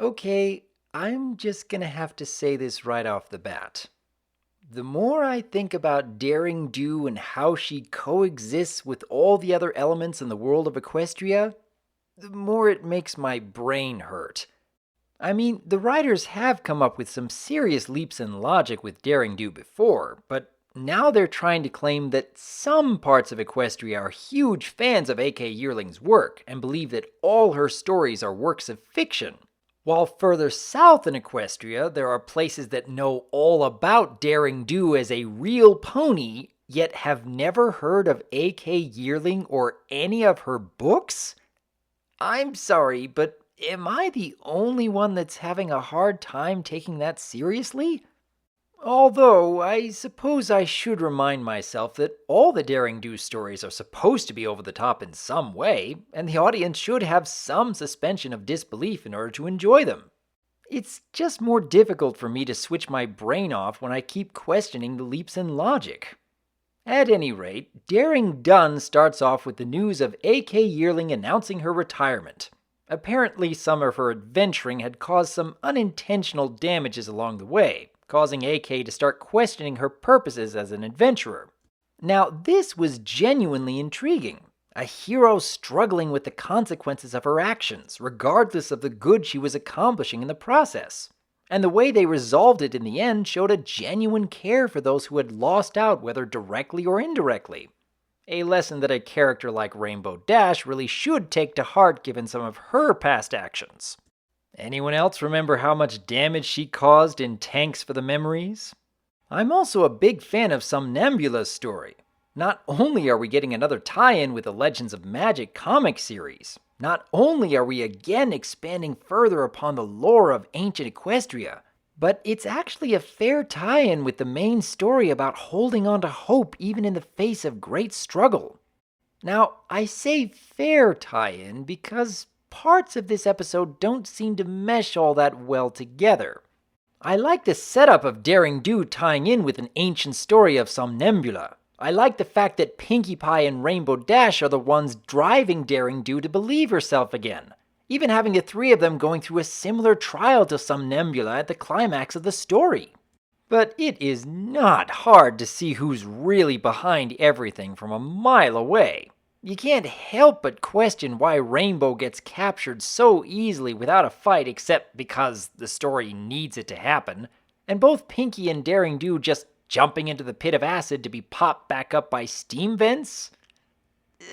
Okay, I'm just gonna have to say this right off the bat. The more I think about Daring Do and how she coexists with all the other elements in the world of Equestria, the more it makes my brain hurt. I mean, the writers have come up with some serious leaps in logic with Daring Do before, but now they're trying to claim that some parts of Equestria are huge fans of A.K. Yearling's work and believe that all her stories are works of fiction. While further south in Equestria, there are places that know all about Daring Do as a real pony, yet have never heard of A.K. Yearling or any of her books? I'm sorry, but am I the only one that's having a hard time taking that seriously? Although, I suppose I should remind myself that all the Daring Do stories are supposed to be over the top in some way, and the audience should have some suspension of disbelief in order to enjoy them. It's just more difficult for me to switch my brain off when I keep questioning the leaps in logic. At any rate, Daring Done starts off with the news of A.K. Yearling announcing her retirement. Apparently, some of her adventuring had caused some unintentional damages along the way, causing A.K. to start questioning her purposes as an adventurer. Now, this was genuinely intriguing. A hero struggling with the consequences of her actions, regardless of the good she was accomplishing in the process. And the way they resolved it in the end showed a genuine care for those who had lost out, whether directly or indirectly. A lesson that a character like Rainbow Dash really should take to heart given some of her past actions. Anyone else remember how much damage she caused in Tanks for the Memories? I'm also a big fan of Somnambula's story. Not only are we getting another tie-in with the Legends of Magic comic series, not only are we again expanding further upon the lore of ancient Equestria, but it's actually a fair tie-in with the main story about holding on to hope even in the face of great struggle. Now, I say fair tie-in because parts of this episode don't seem to mesh all that well together. I like the setup of Daring Do tying in with an ancient story of Somnambula. I like the fact that Pinkie Pie and Rainbow Dash are the ones driving Daring Do to believe herself again, even having the three of them going through a similar trial to Somnambula at the climax of the story. But it is not hard to see who's really behind everything from a mile away. You can't help but question why Rainbow gets captured so easily without a fight except because the story needs it to happen, and both Pinkie and Daring Do just jumping into the pit of acid to be popped back up by steam vents?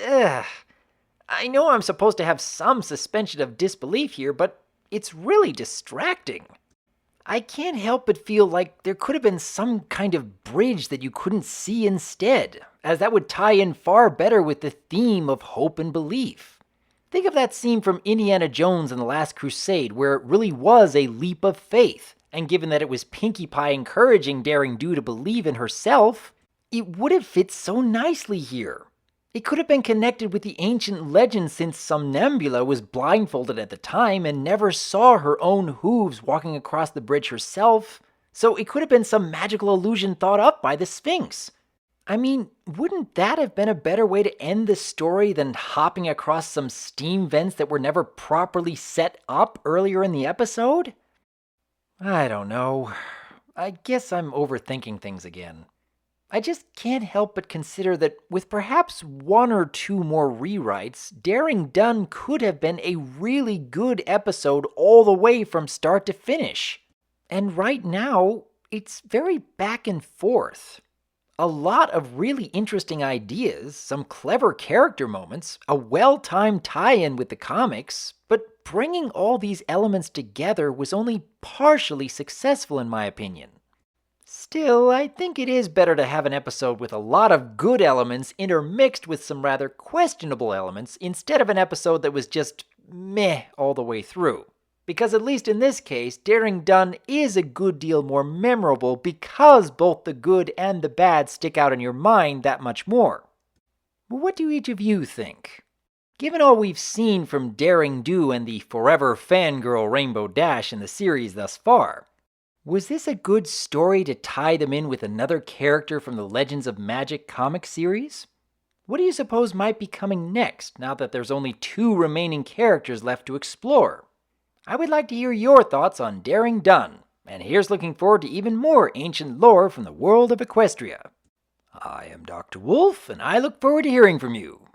Ugh. I know I'm supposed to have some suspension of disbelief here, but it's really distracting. I can't help but feel like there could have been some kind of bridge that you couldn't see instead, as that would tie in far better with the theme of hope and belief. Think of that scene from Indiana Jones and the Last Crusade where it really was a leap of faith, and given that it was Pinkie Pie encouraging Daring Do to believe in herself, it would have fit so nicely here. It could have been connected with the ancient legend since Somnambula was blindfolded at the time and never saw her own hooves walking across the bridge herself, so it could have been some magical illusion thought up by the Sphinx. I mean, wouldn't that have been a better way to end the story than hopping across some steam vents that were never properly set up earlier in the episode? I don't know. I guess I'm overthinking things again. I just can't help but consider that with perhaps one or two more rewrites, Daring Done could have been a really good episode all the way from start to finish. And right now, it's very back and forth. A lot of really interesting ideas, some clever character moments, a well-timed tie-in with the comics, but bringing all these elements together was only partially successful in my opinion. Still, I think it is better to have an episode with a lot of good elements intermixed with some rather questionable elements instead of an episode that was just meh all the way through. Because at least in this case, Daring Done is a good deal more memorable because both the good and the bad stick out in your mind that much more. What do each of you think? Given all we've seen from Daring Do and the forever fangirl Rainbow Dash in the series thus far, was this a good story to tie them in with another character from the Legends of Magic comic series? What do you suppose might be coming next now that there's only 2 remaining characters left to explore? I would like to hear your thoughts on Daring Done, and here's looking forward to even more ancient lore from the world of Equestria. I am Dr. Wolf, and I look forward to hearing from you.